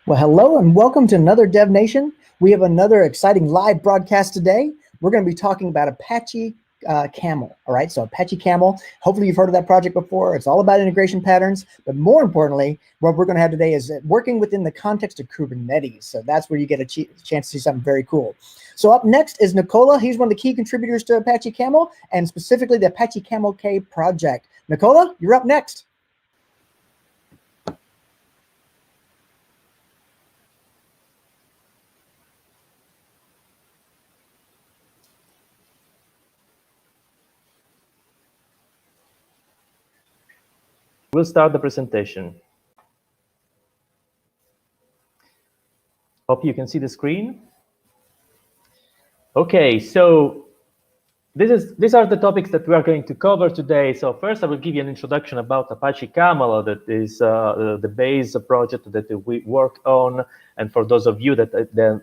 Well, hello and welcome to another DevNation. We have another exciting live broadcast today. We're going to be talking about Apache Camel. All right, so Apache Camel, hopefully you've heard of that project before. It's all about integration patterns, but more importantly, what we're going to have today is working within the context of Kubernetes. So that's where you get a chance to see something very cool. So up next is Nicola. He's one of the key contributors to Apache Camel and specifically the Apache Camel K project. Nicola, you're up next. We'll start the presentation. Hope you can see the screen. Okay, so these are the topics that we are going to cover today. So first, I will give you an introduction about Apache Camel, that is the base project that we work on. And for those of you that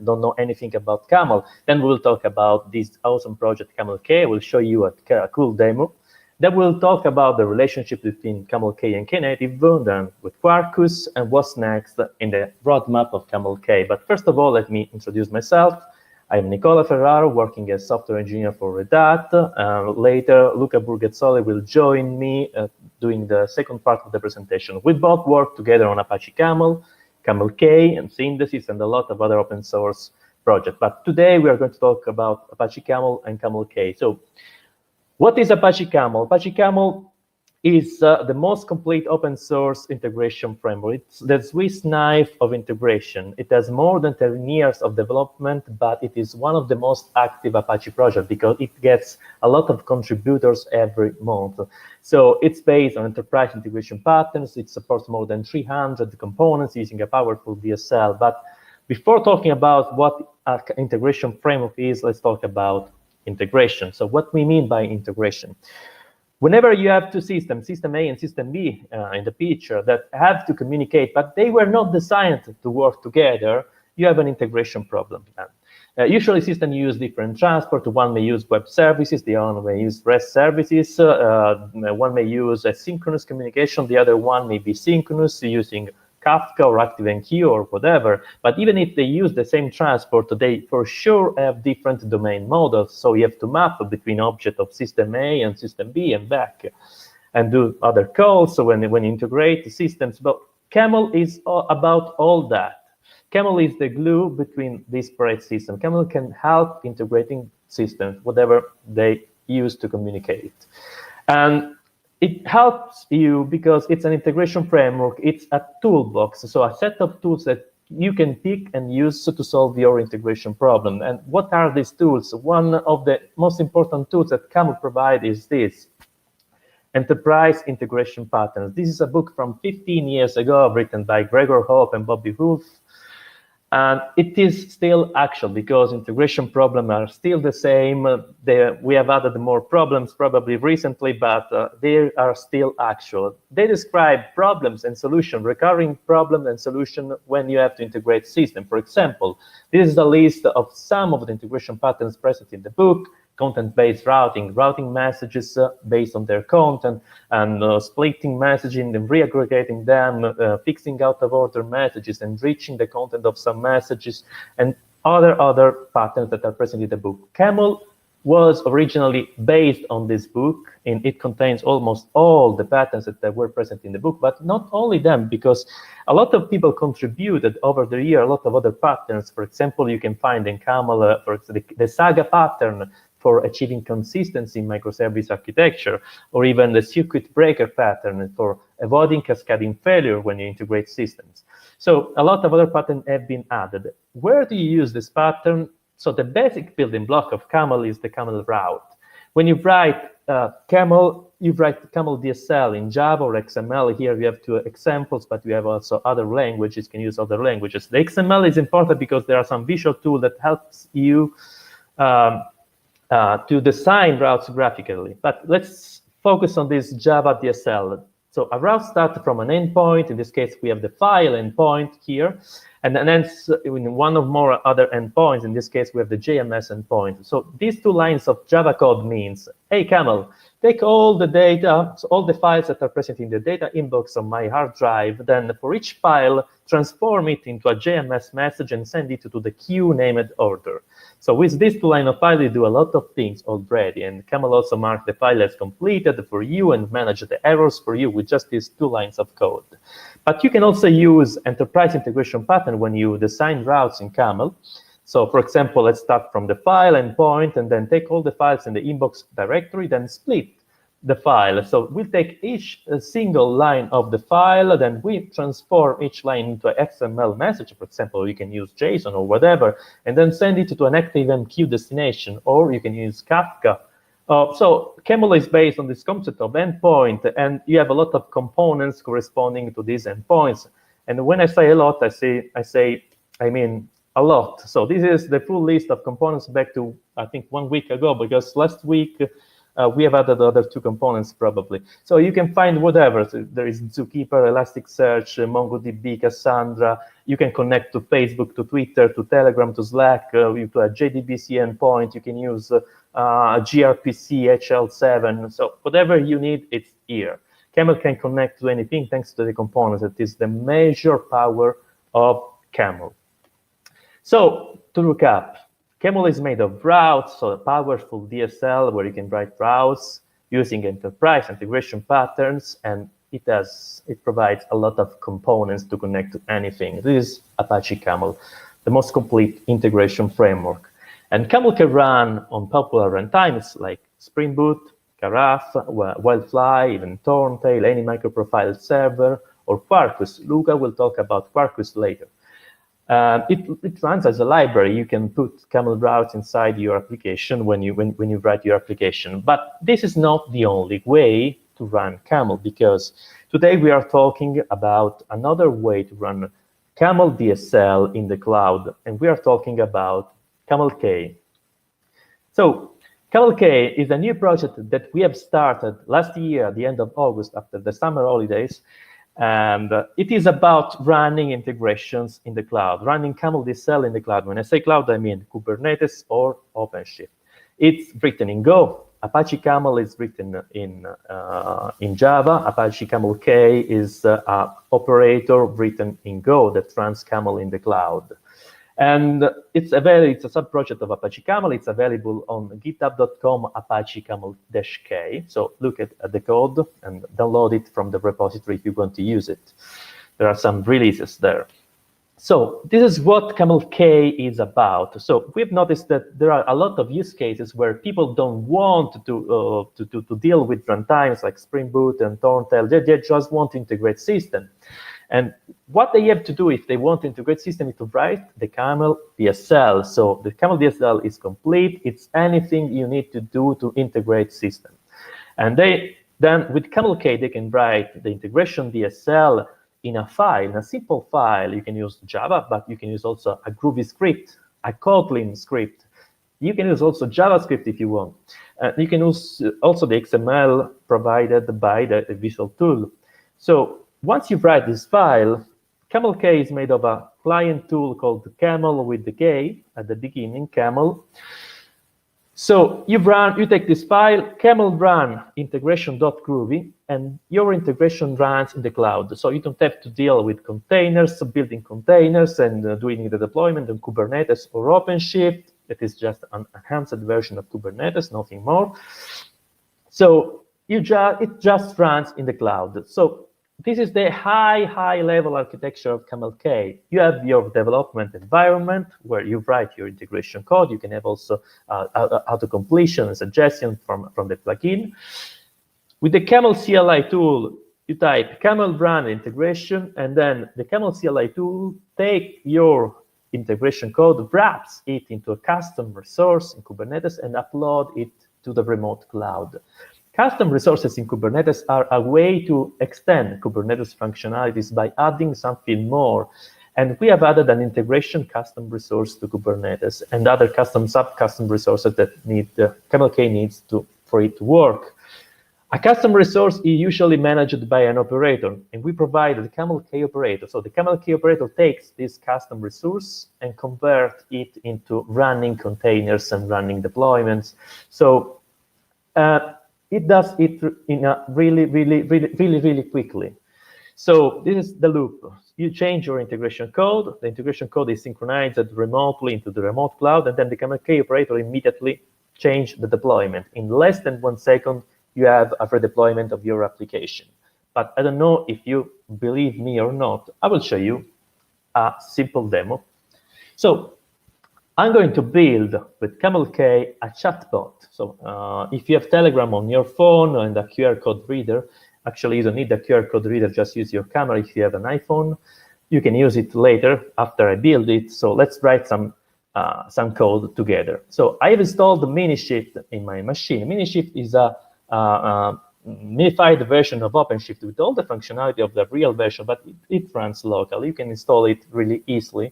don't know anything about Camel, then we will talk about this awesome project, Camel K. I will show you a cool demo. Then we'll talk about the relationship between Camel K and Knative, then with Quarkus, and what's next in the roadmap of Camel K. But first of all, let me introduce myself. I'm Nicola Ferraro, working as software engineer for Red Hat. Later, Luca Burgazzoli will join me doing the second part of the presentation. We both work together on Apache Camel, Camel K, and Synthesis, and a lot of other open source projects. But today, we are going to talk about Apache Camel and Camel K. So, what is Apache Camel? Apache Camel is the most complete open source integration framework. It's the Swiss knife of integration. It has more than 10 years of development, but it is one of the most active Apache projects because it gets a lot of contributors every month. So it's based on enterprise integration patterns. It supports more than 300 components using a powerful DSL. But before talking about what an integration framework is, let's talk about integration. So what we mean by integration. Whenever you have two systems, system A and system B in the picture that have to communicate, but they were not designed to work together, you have an integration problem. Usually systems use different transport. One may use web services, the other may use REST services. One may use asynchronous communication, the other one may be synchronous using Kafka or ActiveMQ or whatever. But even if they use the same transport, they for sure have different domain models. So you have to map between objects of system A and system B and back and do other calls. So when you integrate the systems, but Camel is about all that. Camel is the glue between disparate systems. Camel can help integrating systems, whatever they use to communicate. And it helps you because it's an integration framework. It's a toolbox, so a set of tools that you can pick and use to solve your integration problem. And what are these tools? One of the most important tools that Camel provides is this, Enterprise Integration Patterns. This is a book from 15 years ago, written by Gregor Hope and Bobby Wolf. And it is still actual because integration problems are still the same. We have added more problems probably recently, but they are still actual. They describe problems and solutions, recurring problem and solution when you have to integrate system. For example, this is a list of some of the integration patterns present in the book: content-based routing messages based on their content, and splitting messaging and reaggregating them, fixing out-of-order messages, enriching the content of some messages, and other patterns that are present in the book. Camel was originally based on this book, and it contains almost all the patterns that were present in the book, but not only them, because a lot of people contributed over the year a lot of other patterns. For example, you can find in Camel, for example, the Saga pattern for achieving consistency in microservice architecture, or even the circuit breaker pattern for avoiding cascading failure when you integrate systems. So a lot of other patterns have been added. Where do you use this pattern? So the basic building block of Camel is the Camel route. When you write Camel, you write Camel DSL in Java or XML. Here we have two examples, but we have also other languages, can use other languages. The XML is important because there are some visual tools that helps you to design routes graphically. But let's focus on this Java DSL. So a route starts from an endpoint. In this case, we have the file endpoint here, and then ends in one or more other endpoints. In this case, we have the JMS endpoint. So these two lines of Java code means hey, Camel, take all the data, so all the files that are present in the data inbox on my hard drive, then for each file, transform it into a JMS message and send it to the queue named order. So with this two line of file, you do a lot of things already, and Camel also mark the file as completed for you and manage the errors for you with just these 2 lines of code. But you can also use enterprise integration pattern when you design routes in Camel. So for example, let's start from the file endpoint and then take all the files in the inbox directory, then split the file. So we'll take each single line of the file, then we transform each line into an XML message. For example, you can use JSON or whatever, and then send it to an ActiveMQ destination, or you can use Kafka. So Camel is based on this concept of endpoint, and you have a lot of components corresponding to these endpoints. And when I say a lot, I mean a lot. So this is the full list of components back to, I think, 1 week ago, because last week we have added other 2 components probably. So you can find whatever. So there is Zookeeper, Elasticsearch, MongoDB, Cassandra. You can connect to Facebook, to Twitter, to Telegram, to Slack, to a JDBC endpoint. You can use gRPC, HL7. So whatever you need, it's here. Camel can connect to anything thanks to the components. That is the major power of Camel. So to recap, Camel is made of routes, so a powerful DSL where you can write routes using enterprise integration patterns, and it provides a lot of components to connect to anything. This is Apache Camel, the most complete integration framework. And Camel can run on popular runtimes like Spring Boot, Carafe, Wildfly, even Thorntail, any microprofile server, or Quarkus. Luca will talk about Quarkus later. It runs as a library. You can put Camel routes inside your application when you write your application. But this is not the only way to run Camel, because today we are talking about another way to run Camel DSL in the cloud, and we are talking about Camel K. So Camel K is a new project that we have started last year at the end of August after the summer holidays. And it is about running integrations in the cloud, running Camel DSL in the cloud. When I say cloud, I mean Kubernetes or OpenShift. It's written in Go. Apache Camel is written in Java. Apache Camel K is an operator written in Go that runs Camel in the cloud. And it's a sub-project of Apache Camel. It's available on github.com Apache Camel-K. So look at the code and download it from the repository if you want to use it. There are some releases there. So this is what Camel K is about. So we've noticed that there are a lot of use cases where people don't want to deal with runtimes like Spring Boot and Thorntail. They just want to integrate system. And what they have to do if they want to integrate system is to write the Camel DSL. So the Camel DSL is complete. It's anything you need to do to integrate system. And then with Camel K, they can write the integration DSL in a file, in a simple file. You can use Java, but you can use also a Groovy script, a Kotlin script. You can use also JavaScript if you want. You can use also the XML provided by the Visual Tool. So once you write this file, Camel K is made of a client tool called Camel with the K at the beginning, Camel. So you take this file, Camel run integration.groovy, and your integration runs in the cloud. So you don't have to deal with containers, building containers, and doing the deployment on Kubernetes or OpenShift. It is just an enhanced version of Kubernetes, nothing more. So it just runs in the cloud. So this is the high-level architecture of Camel K. You have your development environment where you write your integration code. You can have also auto-completion and suggestion from the plugin. With the Camel CLI tool, you type Camel run integration, and then the Camel CLI tool take your integration code, wraps it into a custom resource in Kubernetes, and upload it to the remote cloud. Custom resources in Kubernetes are a way to extend Kubernetes functionalities by adding something more. And we have added an integration custom resource to Kubernetes and other sub-custom resources that Camel K needs for it to work. A custom resource is usually managed by an operator, and we provide the Camel K operator. So the Camel K operator takes this custom resource and converts it into running containers and running deployments. So it does it in a really quickly. So this is the loop. You change your integration code. The integration code is synchronized remotely into the remote cloud, and then the Camel K operator immediately change the deployment. In less than 1 second, you have a redeployment of your application. But I don't know if you believe me or not. I will show you a simple demo. So I'm going to build with Camel K a chatbot. So if you have Telegram on your phone and a QR code reader, actually you don't need the QR code reader, just use your camera if you have an iPhone. You can use it later after I build it. So let's write some code together. So I have installed the Minishift in my machine. Minishift is a minified version of OpenShift with all the functionality of the real version, but it runs locally. You can install it really easily.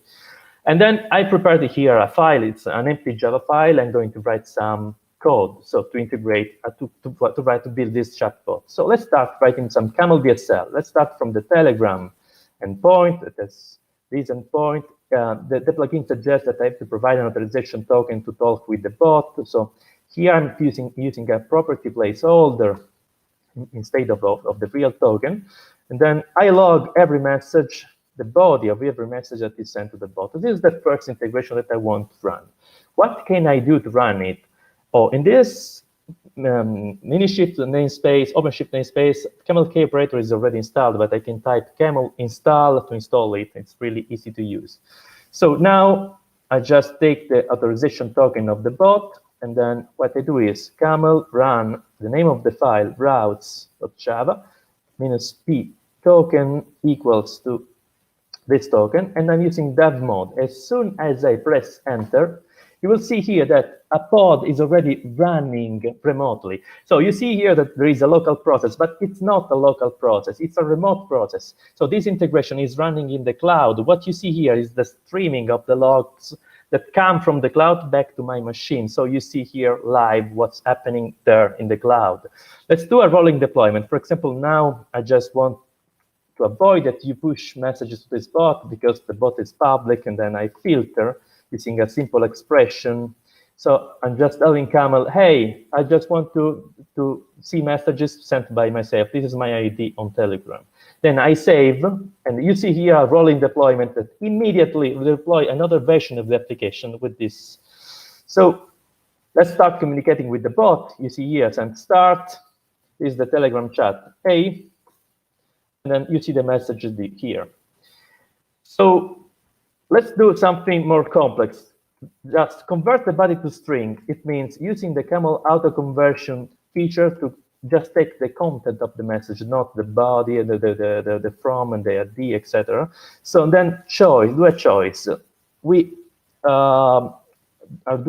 And then I prepared here a file. It's an empty Java file. I'm going to write some code, so to integrate, to build this chatbot. So let's start writing some Camel DSL. Let's start from the Telegram endpoint. That's this endpoint. The plugin suggests that I have to provide an authorization token to talk with the bot. So here I'm using a property placeholder instead of the real token. And then I log every message, the body of every message that is sent to the bot. This is the first integration that I want to run. What can I do to run it? Oh, in this Minishift namespace, OpenShift namespace, Camel K operator is already installed, but I can type camel install to install it. It's really easy to use. So now I just take the authorization token of the bot, and then what I do is camel run the name of the file routes.java -p token equals to this token, and I'm using dev mode. As soon as I press enter, you will see here that a pod is already running remotely. So you see here that there is a local process, but it's not a local process, it's a remote process. So this integration is running in the cloud. What you see here is the streaming of the logs that come from the cloud back to my machine. So you see here live what's happening there in the cloud. Let's do a rolling deployment. For example, now I just want to avoid that you push messages to this bot because the bot is public, and then I filter using a simple expression. So I'm just telling Camel, hey, I just want to see messages sent by myself. This is my ID on Telegram. Then I save, and you see here a rolling deployment that immediately will deploy another version of the application with this. So let's start communicating with the bot. You see here, send start. This is the Telegram chat, hey, and then you see the messages here. So let's do something more complex. Just convert the body to string. It means using the Camel auto-conversion feature to just take the content of the message, not the body, the from, and the ID, etc. So then do a choice. We are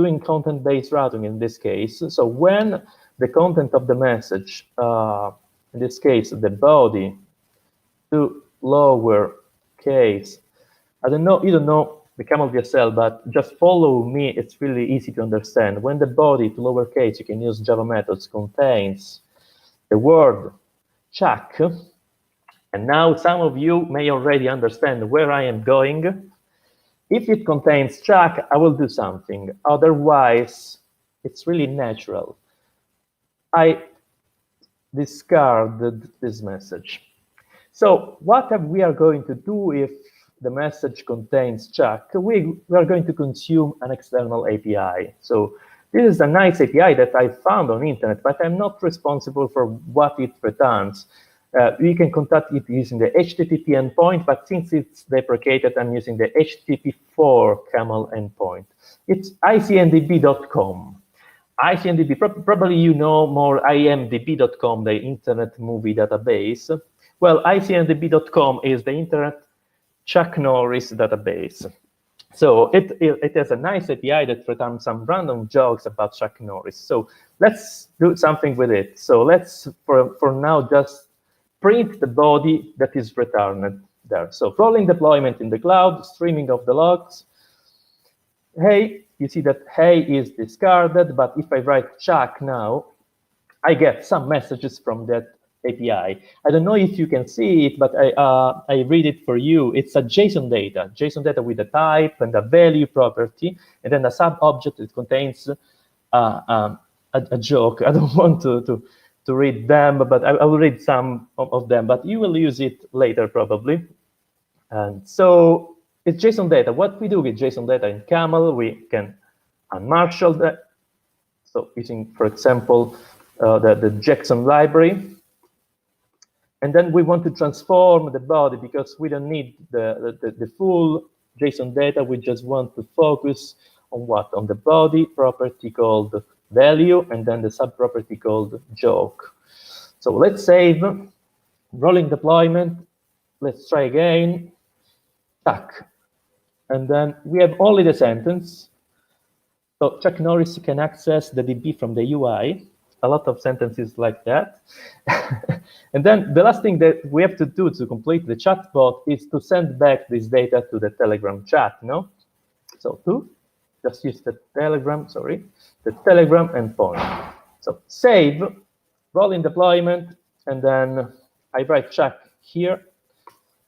doing content-based routing in this case. So when the content of the message, in this case, the body, to lower case, I don't know, you don't know the Camel DSL, but just follow me. It's really easy to understand. When the body, to lowercase, you can use Java methods, contains the word chuck, and now some of you may already understand where I am going. If it contains chuck, I will do something. Otherwise, it's really natural. I discarded this message. So what we are going to do if the message contains chuck? We are going to consume an external API. So this is a nice API that I found on the internet, but I'm not responsible for what it returns. We can contact it using the HTTP endpoint, but since it's deprecated, I'm using the HTTP4 Camel endpoint. It's icmdb.com. ICMDB, probably you know more imdb.com, the Internet Movie Database. Well, ICMDB.com is the Internet Chuck Norris database. So it has a nice API that returns some random jokes about Chuck Norris. So let's do something with it. So let's, for now, just print the body that is returned there. So rolling deployment in the cloud, streaming of the logs. Hey, you see that hey is discarded, but if I write Chuck now, I get some messages from that API. I don't know if you can see it, but I read it for you. It's a JSON data with a type and a value property, and then a sub-object that contains a joke. I don't want to read them, but I will read some of them, but you will use it later probably. And so it's JSON data. What we do with JSON data in Camel, we can unmarshal that. So using, for example, the JSON library. And then we want to transform the body because we don't need the full JSON data. We just want to focus on what? On the body property called value, and then the sub-property called joke. So let's save, rolling deployment. Let's try again. Tack. And then we have only the sentence. So Chuck Norris can access the DB from the UI. A lot of sentences like that. And then the last thing that we have to do to complete the chatbot is to send back this data to the Telegram chat, no? So just use the Telegram, the Telegram endpoint. So save, roll in deployment, and then I write Chuck here,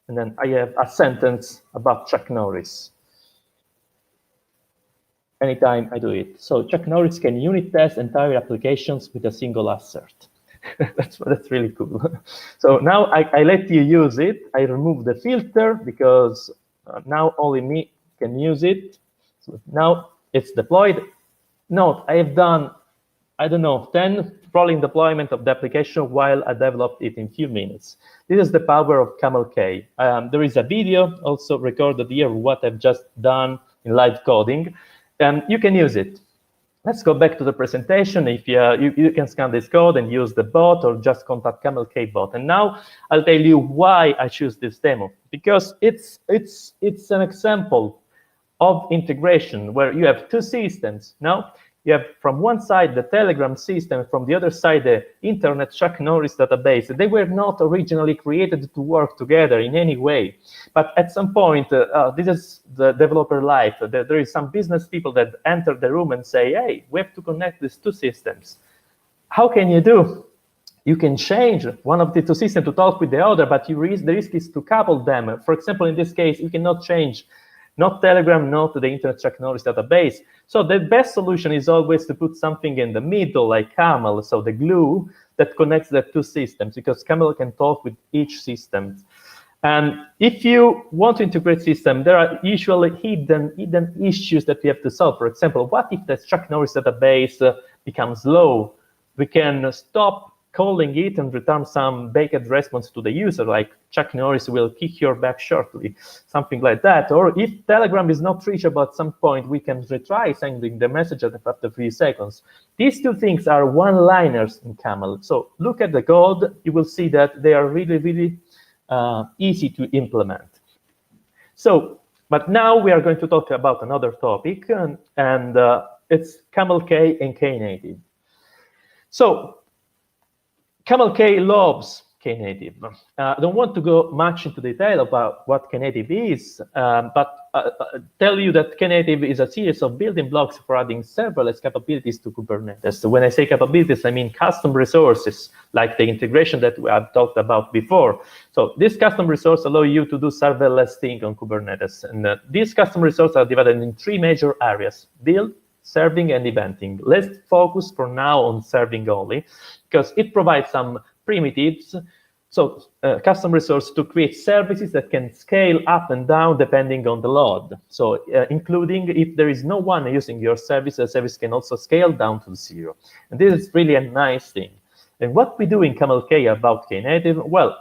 and then I have a sentence about Chuck Norris. Anytime I do it. So Chuck Norris can unit test entire applications with a single assert. that's really cool. So now I let you use it. I remove the filter because now only me can use it. So now it's deployed. Note, I have done, I don't know, 10 rolling deployment of the application while I developed it in few minutes. This is the power of Camel K. There is a video also recorded here of what I've just done in live coding. You can use it. Let's go back to the presentation. If you can scan this code and use the bot or just contact Camel K bot. And now I'll tell you why I choose this demo, because it's an example of integration where you have two systems. Now you have from one side the Telegram system, from the other side the internet Chuck Norris database. They were not originally created to work together in any way. But at some point, this is the developer life. There is some business people that enter the room and say, hey, we have to connect these two systems. How can you do? You can change one of the two systems to talk with the other, but the risk is to couple them. For example, in this case, you cannot change not Telegram, not the internet Chuck Norris database. So the best solution is always to put something in the middle, like Camel, so the glue that connects the two systems, because Camel can talk with each system. And if you want to integrate system, there are usually hidden issues that we have to solve. For example, what if the Chuck Norris database becomes slow? We can stop calling it and return some baked response to the user, like Chuck Norris will kick your back shortly, something like that. Or if Telegram is not reachable at some point, we can retry sending the message after 3 seconds. These two things are one-liners in Camel. So look at the code, you will see that they are really, really easy to implement. So, but now we are going to talk about another topic, and it's Camel K and Knative. So, Camel K loves Knative. I don't want to go much into detail about what Knative is, but tell you that Knative is a series of building blocks for adding serverless capabilities to Kubernetes. So when I say capabilities, I mean custom resources, like the integration that I've talked about before. So this custom resource allows you to do serverless thing on Kubernetes. And these custom resources are divided in 3 major areas: build, serving, and eventing. Let's focus for now on serving only, because it provides some primitives. So custom resource to create services that can scale up and down depending on the load. So including if there is no one using your service, the service can also scale down to 0. And this is really a nice thing. And what we do in Camel K about Knative, well,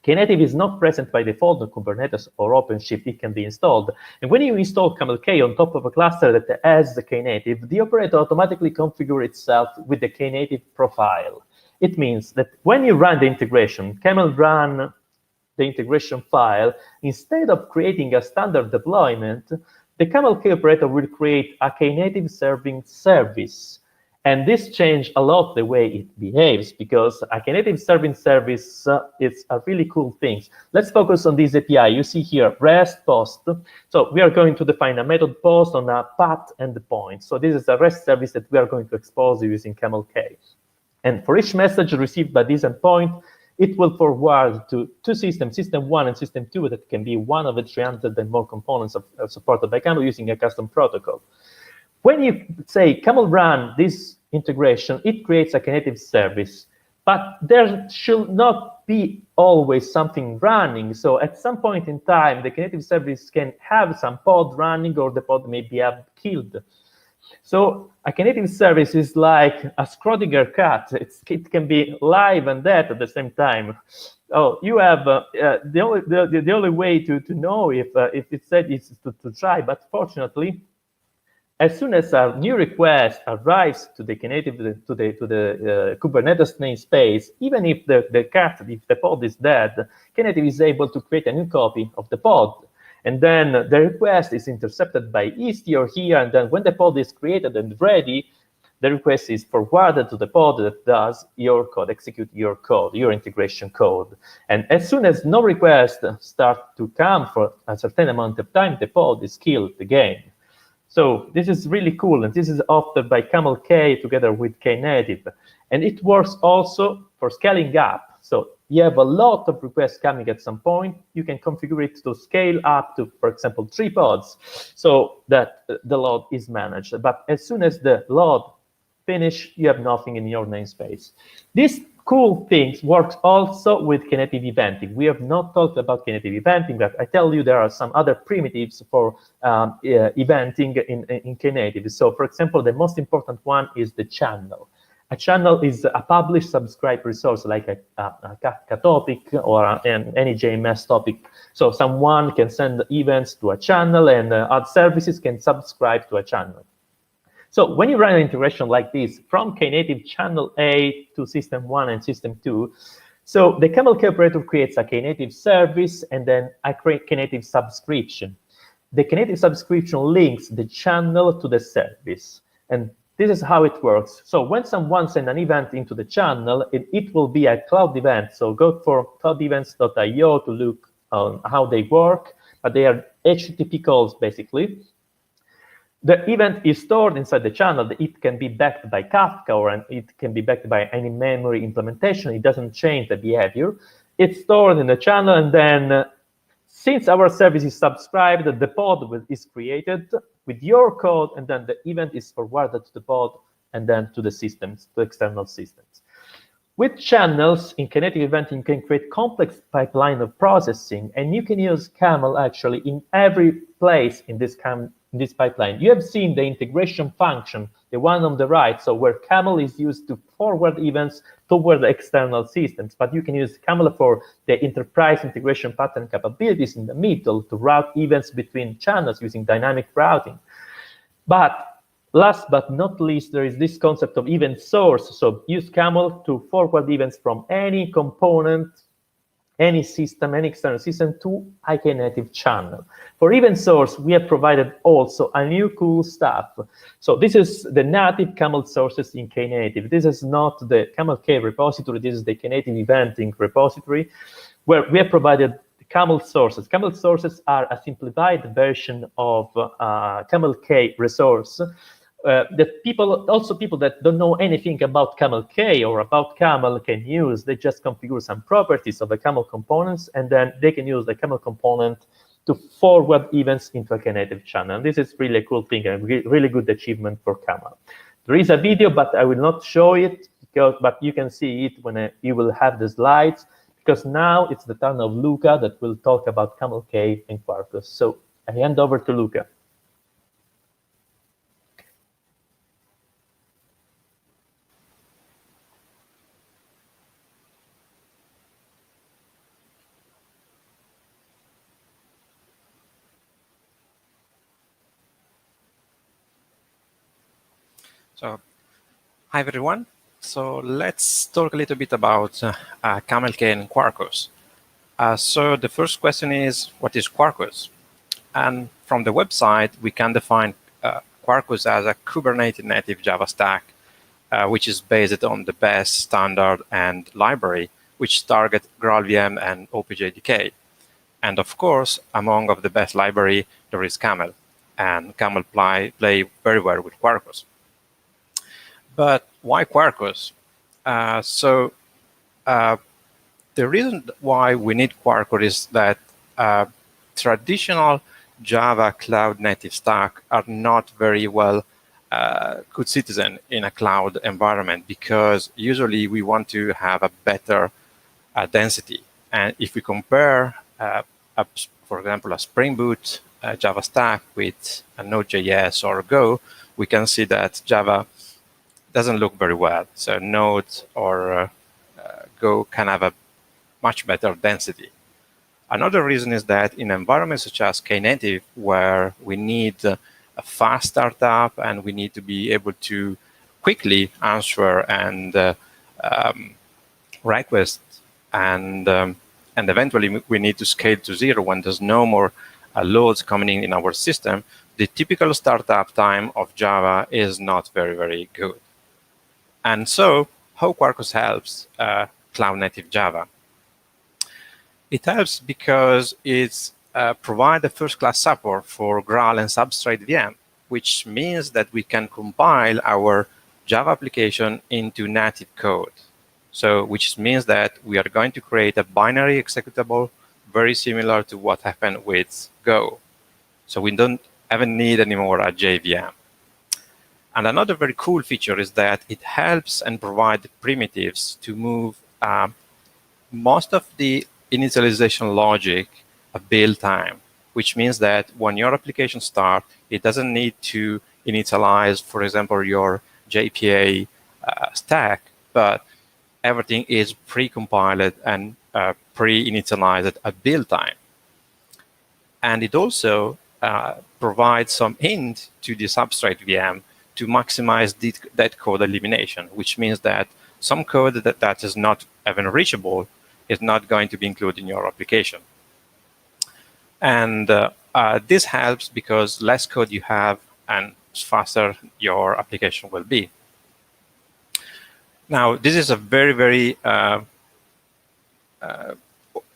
Knative is not present by default on Kubernetes or OpenShift. It can be installed. And when you install Camel K on top of a cluster that has the Knative, the operator automatically configures itself with the Knative profile. It means that when you run the integration, Camel run the integration file, instead of creating a standard deployment, the Camel K operator will create a Knative serving service. And this changed a lot the way it behaves, because a Knative serving service is a really cool thing. Let's focus on this API. You see here, REST post. So we are going to define a method post on a path endpoint. So this is a REST service that we are going to expose using Camel K. And for each message received by this endpoint, it will forward to 2 systems, System 1 and System 2, that can be one of the 300 and more components supported by Camel using a custom protocol. When you say Camel run this integration, it creates a Knative service. But there should not be always something running. So at some point in time, the Knative service can have some pod running, or the pod may be killed. So a Knative service is like a Schrodinger cat. It can be live and dead at the same time. Oh, you have the only way to know if it's dead is to try. But fortunately, as soon as a new request arrives to the Knative to the Kubernetes namespace, even if if the pod is dead, Knative is able to create a new copy of the pod. And then the request is intercepted by Easty or here, and then when the pod is created and ready, the request is forwarded to the pod that does your code, execute your code, your integration code. And as soon as no requests start to come for a certain amount of time, the pod is killed again. So this is really cool, and this is offered by Camel K together with Knative. And it works also for scaling up. So you have a lot of requests coming at some point. You can configure it to scale up to, for example, 3 pods, so that the load is managed. But as soon as the load finish, you have nothing in your namespace. These cool things works also with Knative eventing. We have not talked about Knative eventing, but I tell you there are some other primitives for eventing in Knative. So for example, the most important one is the channel. A channel is a publish subscribe resource, like a Kafka topic or any JMS topic. So someone can send events to a channel, and other services can subscribe to a channel. So when you run an integration like this from Knative channel A to system 1 and system 2, so the Camel K operator creates a Knative service and then a Knative subscription. The Knative subscription links the channel to the service. And this is how it works. So when someone sends an event into the channel, it will be a cloud event. So go for cloudevents.io to look on how they work, but they are HTTP calls basically. The event is stored inside the channel. It can be backed by Kafka, or it can be backed by any memory implementation. It doesn't change the behavior. It's stored in the channel, and then since our service is subscribed, the pod is created with your code, and then the event is forwarded to the pod and then to the systems, to external systems. With channels in Knative eventing, you can create complex pipeline of processing, and you can use Camel actually in every place in this pipeline. You have seen the integration function, the one on the right, so where Camel is used to forward events toward the external systems, but you can use Camel for the enterprise integration pattern capabilities in the middle to route events between channels using dynamic routing. But last but not least, there is this concept of event source. So use Camel to forward events from any component, any system, any external system to a Knative channel. For event source, we have provided also a new cool stuff. So this is the native Camel sources in Knative. This is not the Camel K repository. This is the Knative eventing repository, where we have provided Camel sources. Camel sources are a simplified version of Camel K resource that people that don't know anything about Camel K or about Camel can use. They just configure some properties of the Camel components, and then they can use the Camel component to forward events into a Knative channel. And this is really a cool thing, and really good achievement for Camel. There is a video, but I will not show it, but you can see it when you will have the slides, because now it's the turn of Luca that will talk about Camel K and Quarkus. So I hand over to Luca. So, hi everyone. So let's talk a little bit about Camel K and Quarkus. So the first question is, what is Quarkus? And from the website, we can define Quarkus as a Kubernetes native Java stack, which is based on the best standard and library, which target GraalVM and OpenJDK. And of course, among of the best library, there is Camel. And Camel play very well with Quarkus. But why Quarkus? The reason why we need Quarkus is that traditional Java cloud native stack are not very well good citizen in a cloud environment, because usually we want to have a better density. And if we compare, for example, a Spring Boot Java stack with a Node.js or Go, we can see that Java doesn't look very well. So Node or Go can have a much better density. Another reason is that in environments such as Knative, where we need a fast startup and we need to be able to quickly answer and request, and eventually we need to scale to zero when there's no more loads coming in our system, the typical startup time of Java is not very, very good. And so how Quarkus helps cloud native Java? It helps because it provides a first-class support for Graal and Substrate VM, which means that we can compile our Java application into native code. So, which means that we are going to create a binary executable very similar to what happened with Go. So we don't even need anymore a JVM. And another very cool feature is that it helps and provides primitives to move most of the initialization logic a build time, which means that when your application starts, it doesn't need to initialize, for example, your JPA stack, but everything is pre-compiled and pre-initialized at build time. And it also provides some hint to the Substrate VM to maximize that code elimination, which means that some code that is not even reachable is not going to be included in your application. And this helps because less code you have and faster your application will be. Now, this is a very, very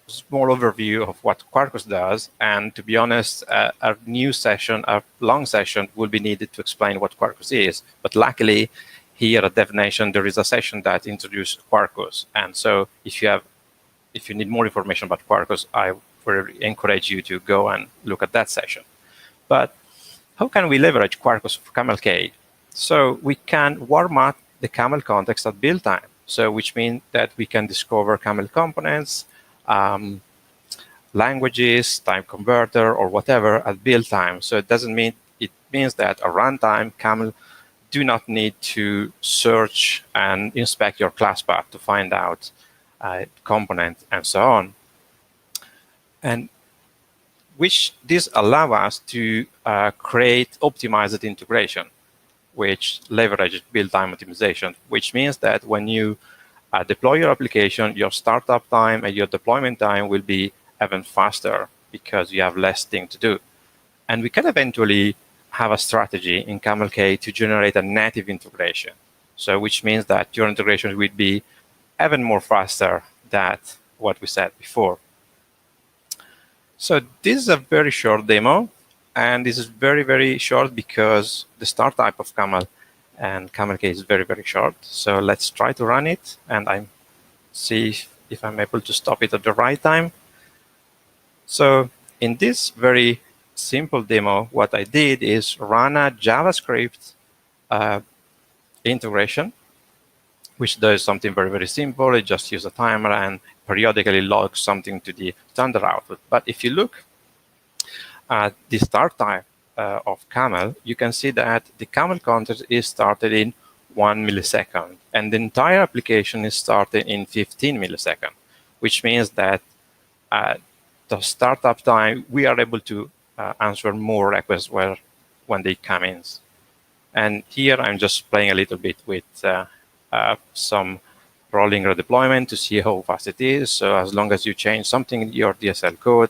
small overview of what Quarkus does. And to be honest, a new session, a long session, will be needed to explain what Quarkus is. But luckily, here at DevNation, there is a session that introduces Quarkus. And so if you need more information about Quarkus, I would encourage you to go and look at that session. But how can we leverage Quarkus for Camel K? So we can warm up the Camel context at build time. So which means that we can discover Camel components, languages, time converter, or whatever at build time. So it means that at runtime, Camel do not need to search and inspect your class path to find out component and so on. And which this allow us to create optimized integration, which leverages build time optimization, which means that when you deploy your application, your startup time and your deployment time will be even faster because you have less thing to do. And we can eventually have a strategy in Camel K to generate a native integration. So which means that your integration will be even more faster than what we said before. So this is a very short demo. And this is very, very short because the start type of Camel and Camel K is very, very short. So let's try to run it. And I see if I'm able to stop it at the right time. So in this very simple demo, what I did is run a JavaScript integration, which does something very, very simple. It just uses a timer and periodically logs something to the standard output. But if you look at the start time of Camel, you can see that the Camel context is started in 1 millisecond, and the entire application is started in 15 milliseconds, which means that the startup time, we are able to answer more requests when they come in. And here I'm just playing a little bit with some rolling redeployment to see how fast it is. So as long as you change something in your DSL code,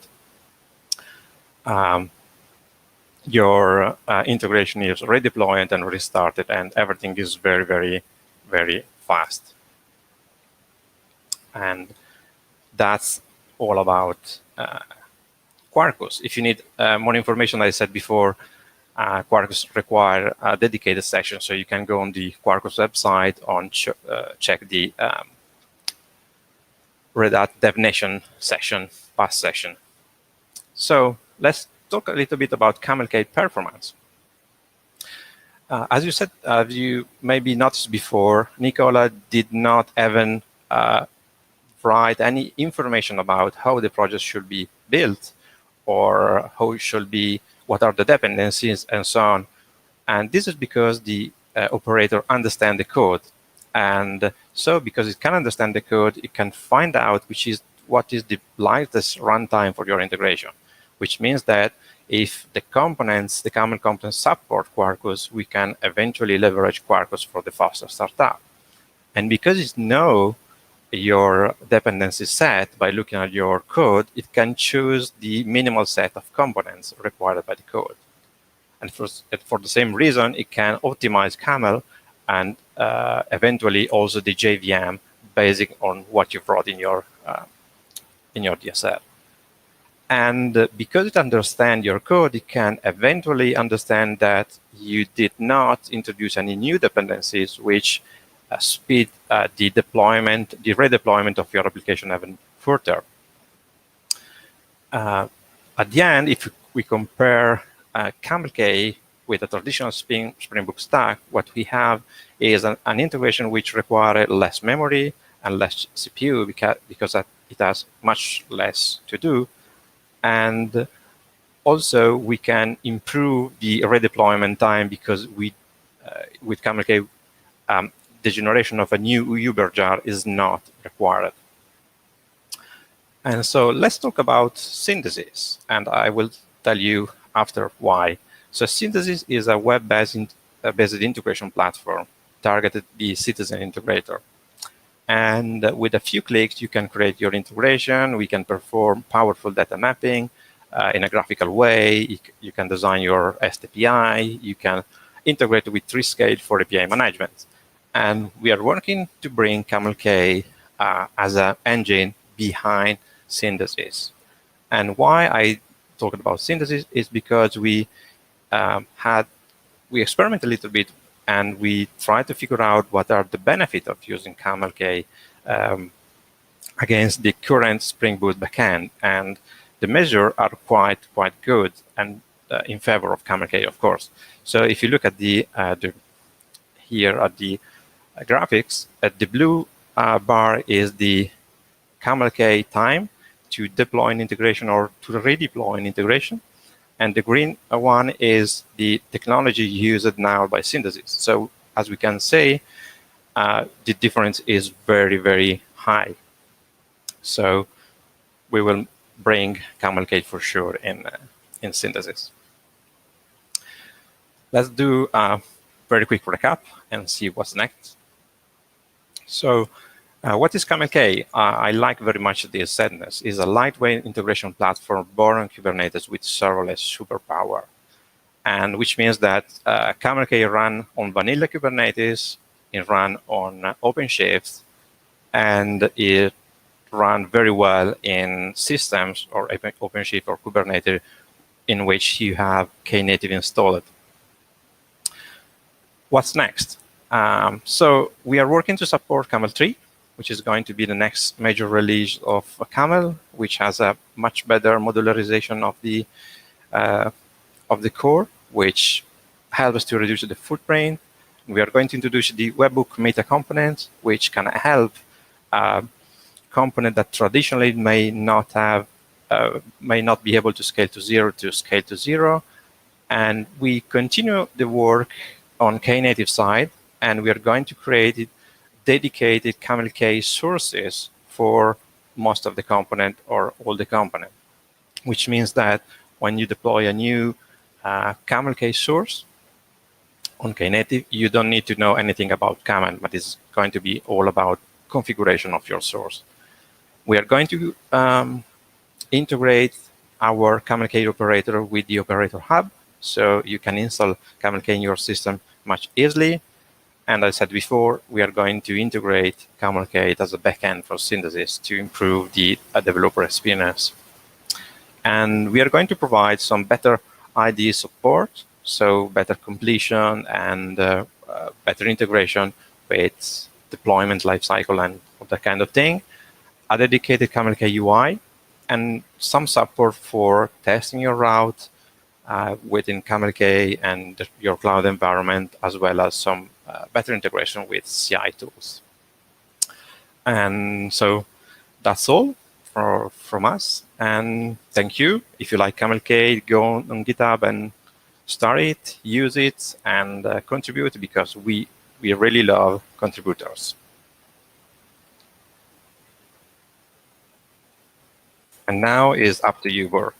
your integration is redeployed and restarted, and everything is very, very, very fast. And that's all about Quarkus. If you need more information, like I said before, Quarkus require a dedicated session, so you can go on the Quarkus website on check the Red Hat DevNation session, past session. So let's talk a little bit about Camel K performance. As you said, you maybe noticed before, Nicola did not even write any information about how the project should be built or how it should be, what are the dependencies, and so on. And this is because the operator understands the code. And so because it can understand the code, it can find out what is the lightest runtime for your integration, which means that if the components, the Camel components support Quarkus, we can eventually leverage Quarkus for the faster startup. And because it knows your dependency set by looking at your code, it can choose the minimal set of components required by the code. And for the same reason, it can optimize Camel and eventually also the JVM based on what you brought in your DSL. And because it understands your code, it can eventually understand that you did not introduce any new dependencies, which speed the redeployment of your application even further. At the end, if we compare Camel K with a traditional Spring Boot stack, what we have is an integration which requires less memory and less CPU because it has much less to do. And also, we can improve the redeployment time because with Camel K, the generation of a new Uber jar is not required. And so let's talk about Synthesis, and I will tell you after why. So Synthesis is a web-based integration platform targeted the citizen integrator. And with a few clicks, you can create your integration. We can perform powerful data mapping in a graphical way. You can design your STPI. You can integrate with Treescale for API management. And we are working to bring Camel K as an engine behind Synthesis. And why I talked about Synthesis is because we experimented a little bit and we tried to figure out what are the benefits of using Camel K against the current Spring Boot backend. And the measures are quite good and in favor of Camel K, of course. So if you look at here at the graphics, the blue bar is the Camel K time to deploy an integration or to redeploy an integration. And the green one is the technology used now by Synthesis. So as we can say, the difference is very, very high. So we will bring Camel K for sure in Synthesis. Let's do a very quick recap and see what's next. So what is Camel K? I like very much this sadness. It's a lightweight integration platform born on Kubernetes with serverless superpower. And which means that Camel K run on vanilla Kubernetes, it run on OpenShift, and it run very well in systems or OpenShift or Kubernetes in which you have Knative installed. What's next? So we are working to support Camel 3, which is going to be the next major release of Camel, which has a much better modularization of the core, which helps us to reduce the footprint. We are going to introduce the webhook meta component, which can help component that traditionally may not be able to scale to zero. And we continue the work on Knative side, and we are going to create dedicated Camel K sources for most of the component or all the component, which means that when you deploy a new Camel K source on Knative, you don't need to know anything about Camel, but it's going to be all about configuration of your source. We are going to integrate our Camel K operator with the operator hub, so you can install Camel K in your system much easily. And I said before, we are going to integrate Camel K as a backend for Synthesis to improve the developer experience. And we are going to provide some better IDE support, so better completion and better integration with deployment lifecycle and that kind of thing. A dedicated Camel K UI and some support for testing your route, within Camel K and your cloud environment, as well as some better integration with CI tools. And so that's all from us. And thank you. If you like Camel K, go on GitHub and start it, use it, and contribute, because we really love contributors. And now is up to you, Bor.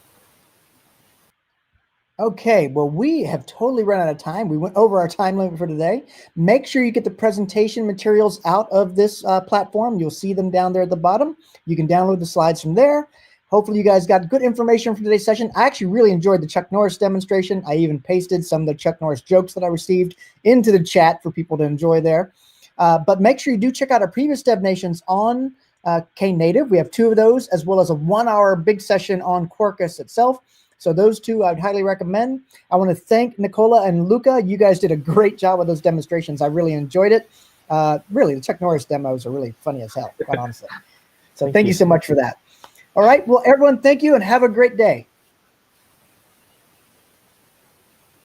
Okay, well, we have totally run out of time. We went over our time limit for today. Make sure you get the presentation materials out of this platform. You'll see them down there at the bottom. You can download the slides from there. Hopefully you guys got good information from today's session. I actually really enjoyed the Chuck Norris demonstration. I even pasted some of the Chuck Norris jokes that I received into the chat for people to enjoy there. But make sure you do check out our previous DevNations on Knative. We have 2 of those, as well as a 1-hour big session on Quarkus itself. So those 2 I'd highly recommend. I want to thank Nicola and Luca. You guys did a great job with those demonstrations. I really enjoyed it. Really, the Chuck Norris demos are really funny as hell, quite honestly. So thank you so much for that. All right. Well, everyone, thank you and have a great day.